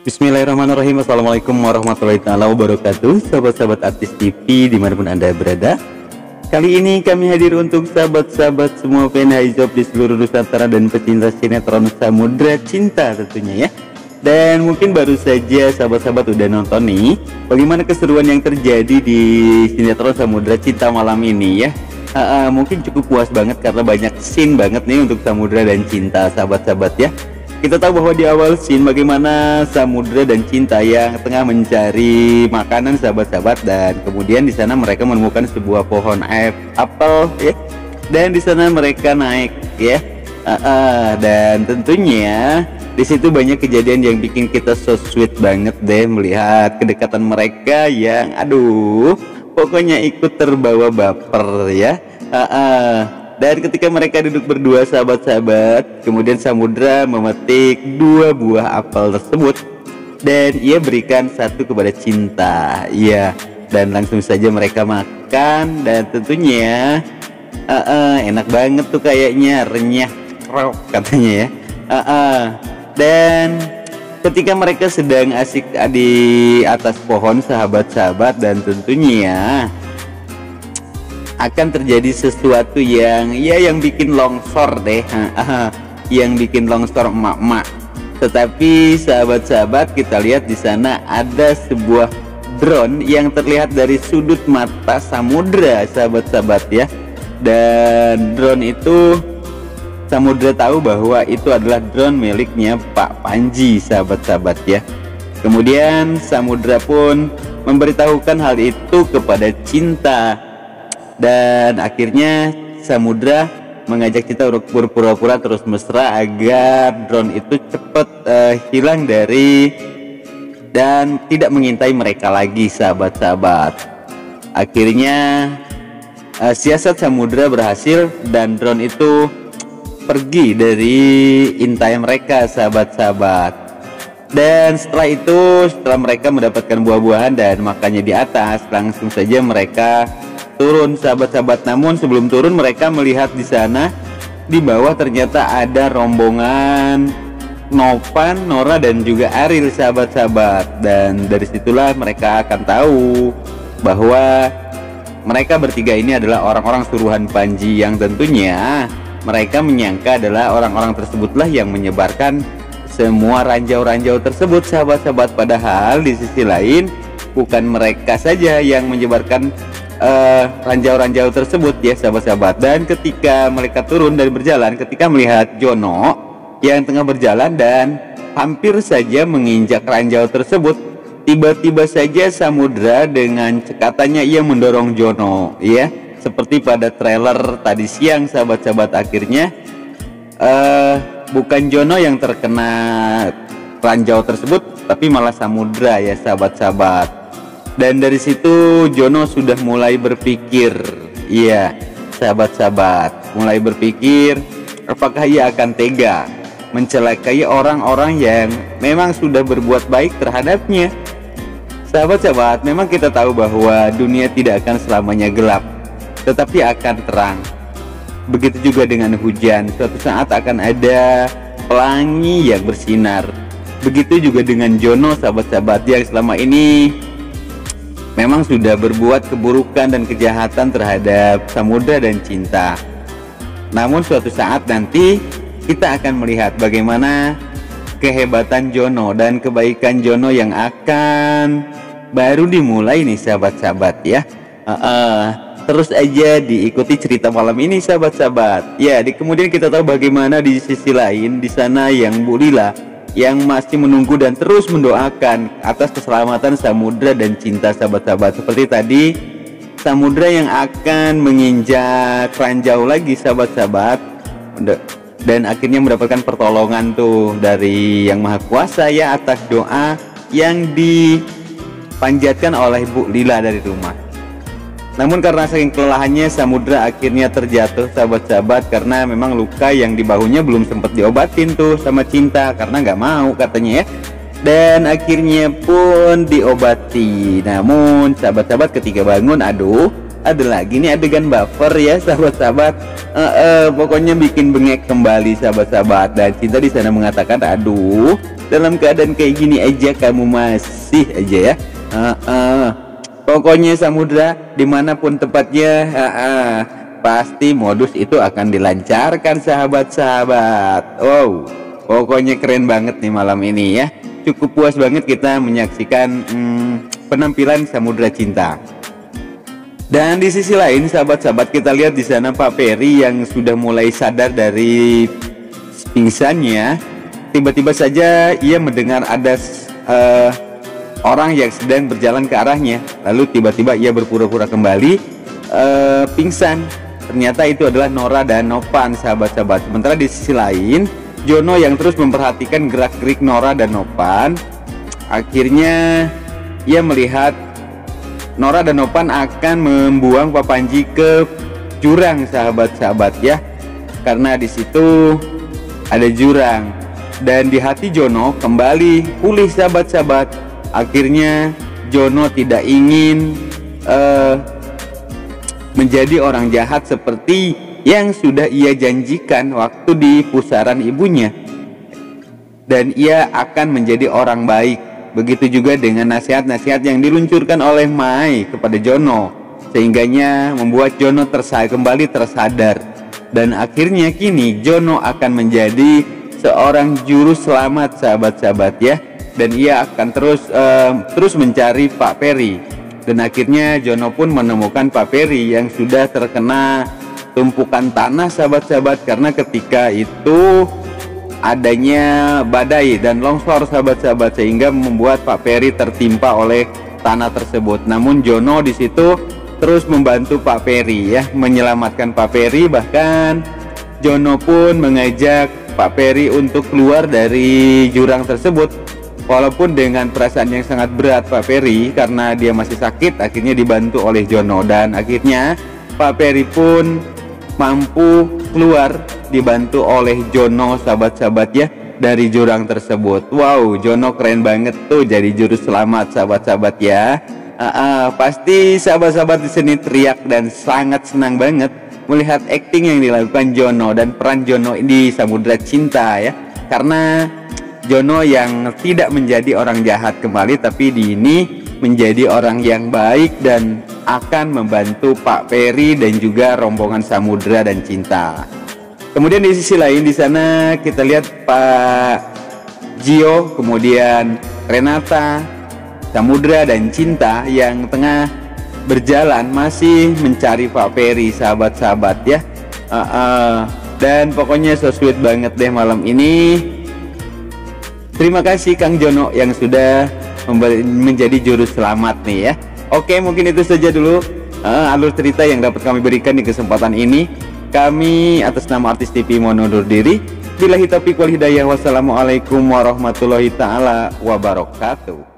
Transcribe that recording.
Bismillahirrahmanirrahim. Assalamualaikum warahmatullahi taala wabarakatuh. Sahabat-sahabat Artis TV dimanapun anda berada, kali ini kami hadir untuk sahabat-sahabat semua fan hijab di seluruh Nusantara dan pecinta sinetron Samudra Cinta tentunya ya. Dan mungkin baru saja sahabat-sahabat udah nonton nih bagaimana keseruan yang terjadi di sinetron Samudra Cinta malam ini ya. Mungkin cukup puas banget karena banyak scene banget nih untuk Samudra dan Cinta sahabat-sahabat ya. Kita tahu bahwa di awal scene bagaimana Samudra dan Cinta yang tengah mencari makanan sahabat-sahabat, dan kemudian di sana mereka menemukan sebuah pohon apel ya, dan di sana mereka naik ya. Dan tentunya di situ banyak kejadian yang bikin kita so sweet banget deh melihat kedekatan mereka yang pokoknya ikut terbawa baper ya. Dan ketika mereka duduk berdua sahabat-sahabat, kemudian Samudra memetik 2 buah apel tersebut dan ia berikan satu kepada Cinta ya. Dan langsung saja mereka makan, dan tentunya enak banget tuh kayaknya, renyah katanya ya. Dan ketika mereka sedang asik di atas pohon sahabat-sahabat, dan tentunya akan terjadi sesuatu yang bikin longsor deh, yang bikin longsor emak-emak. Tetapi sahabat-sahabat, kita lihat di sana ada sebuah drone yang terlihat dari sudut mata Samudra sahabat-sahabat ya. Dan drone itu Samudra tahu bahwa itu adalah drone miliknya Pak Panji sahabat-sahabat ya. Kemudian Samudra pun memberitahukan hal itu kepada Cinta. Dan akhirnya Samudra mengajak Cinta untuk berpura-pura terus mesra agar drone itu cepat hilang dari dan tidak mengintai mereka lagi sahabat-sahabat. Akhirnya siasat Samudra berhasil dan drone itu pergi dari intai mereka sahabat-sahabat. Dan setelah mereka mendapatkan buah-buahan dan makannya di atas, langsung saja mereka turun sahabat-sahabat. Namun sebelum turun mereka melihat di sana di bawah ternyata ada rombongan Novan, Nora dan juga Ariel sahabat-sahabat. Dan dari situlah mereka akan tahu bahwa mereka bertiga ini adalah orang-orang suruhan Panji, yang tentunya mereka menyangka adalah orang-orang tersebutlah yang menyebarkan semua ranjau-ranjau tersebut sahabat-sahabat. Padahal di sisi lain bukan mereka saja yang menyebarkan ranjau-ranjau tersebut ya sahabat-sahabat. Dan ketika mereka turun dan berjalan, ketika melihat Jono yang tengah berjalan dan hampir saja menginjak ranjau tersebut, tiba-tiba saja Samudra dengan cekatannya ia mendorong Jono ya, seperti pada trailer tadi siang sahabat-sahabat. Akhirnya bukan Jono yang terkena ranjau tersebut, tapi malah Samudra ya sahabat-sahabat. Dan dari situ Jono sudah mulai berpikir, iya sahabat-sahabat, mulai berpikir apakah ia akan tega mencelakai orang-orang yang memang sudah berbuat baik terhadapnya. Sahabat-sahabat, memang kita tahu bahwa dunia tidak akan selamanya gelap, tetapi akan terang. Begitu juga dengan hujan, suatu saat akan ada pelangi yang bersinar. Begitu juga dengan Jono sahabat-sahabat, yang selama ini memang sudah berbuat keburukan dan kejahatan terhadap Samudra dan Cinta. Namun suatu saat nanti kita akan melihat bagaimana kehebatan Jono dan kebaikan Jono yang akan baru dimulai nih sahabat-sahabat ya. Terus aja diikuti cerita malam ini sahabat-sahabat. Ya, kemudian kita tahu bagaimana di sisi lain di sana yang Bu Lila yang masih menunggu dan terus mendoakan atas keselamatan Samudra dan Cinta sahabat-sahabat. Seperti tadi Samudra yang akan menginjak ranjau lagi sahabat-sahabat, dan akhirnya mendapatkan pertolongan tuh dari Yang Maha Kuasa ya, atas doa yang dipanjatkan oleh Bu Lila dari rumah. Namun karena saking kelelahannya Samudra akhirnya terjatuh sahabat-sahabat, karena memang luka yang di bahunya belum sempat diobatin tuh sama Cinta karena nggak mau katanya ya. Dan akhirnya pun diobati. Namun sahabat-sahabat ketika bangun ada lagi nih adegan baper ya sahabat-sahabat. Pokoknya bikin bengek kembali sahabat-sahabat. Dan Cinta di sana mengatakan, aduh, dalam keadaan kayak gini aja kamu masih aja ya. Pokoknya Samudra dimanapun tempatnya, pasti modus itu akan dilancarkan sahabat-sahabat. Wow, pokoknya keren banget nih malam ini ya. Cukup puas banget kita menyaksikan penampilan Samudra Cinta. Dan di sisi lain sahabat-sahabat, kita lihat di sana Pak Ferry yang sudah mulai sadar dari pingsannya. Tiba-tiba saja ia mendengar ada orang yang sedang berjalan ke arahnya. Lalu tiba-tiba ia berpura-pura kembali pingsan. Ternyata itu adalah Nora dan Nopan sahabat-sahabat. Sementara di sisi lain Jono yang terus memperhatikan gerak-gerik Nora dan Nopan. Akhirnya ia melihat Nora dan Nopan akan membuang Pak Panji ke jurang sahabat-sahabat ya. Karena di situ ada jurang. Dan di hati Jono kembali pulih sahabat-sahabat. Akhirnya Jono tidak ingin menjadi orang jahat seperti yang sudah ia janjikan waktu di pusaran ibunya. Dan ia akan menjadi orang baik. Begitu juga dengan nasihat-nasihat yang diluncurkan oleh Mai kepada Jono, sehingganya membuat Jono kembali tersadar. Dan akhirnya kini Jono akan menjadi seorang juru selamat sahabat-sahabat ya. Dan ia akan terus mencari Pak Ferry. Dan akhirnya Jono pun menemukan Pak Ferry yang sudah terkena tumpukan tanah sahabat-sahabat, karena ketika itu adanya badai dan longsor sahabat-sahabat, sehingga membuat Pak Ferry tertimpa oleh tanah tersebut. Namun Jono di situ terus membantu Pak Ferry ya, menyelamatkan Pak Ferry. Bahkan Jono pun mengajak Pak Ferry untuk keluar dari jurang tersebut, walaupun dengan perasaan yang sangat berat Pak Ferry karena dia masih sakit. Akhirnya dibantu oleh Jono dan akhirnya Pak Ferry pun mampu keluar dibantu oleh Jono sahabat-sahabat ya dari jurang tersebut. Wow, Jono keren banget tuh jadi juru selamat sahabat-sahabat ya. Pasti sahabat-sahabat di sini teriak dan sangat senang banget melihat acting yang dilakukan Jono dan peran Jono di Samudra Cinta ya. Karena Jono yang tidak menjadi orang jahat kembali, tapi di ini menjadi orang yang baik dan akan membantu Pak Ferry dan juga rombongan Samudra dan Cinta. Kemudian di sisi lain di sana kita lihat Pak Gio, kemudian Renata, Samudra dan Cinta yang tengah berjalan masih mencari Pak Ferry sahabat-sahabat ya. Dan pokoknya so sweet banget deh malam ini. Terima kasih Kang Jono yang sudah menjadi juru selamat nih ya. Oke, mungkin itu saja dulu alur cerita yang dapat kami berikan di kesempatan ini. Kami atas nama Artis TV mohon undur diri. Billahi taufiq wal hidayah. Wassalamualaikum warahmatullahi taala wabarakatuh.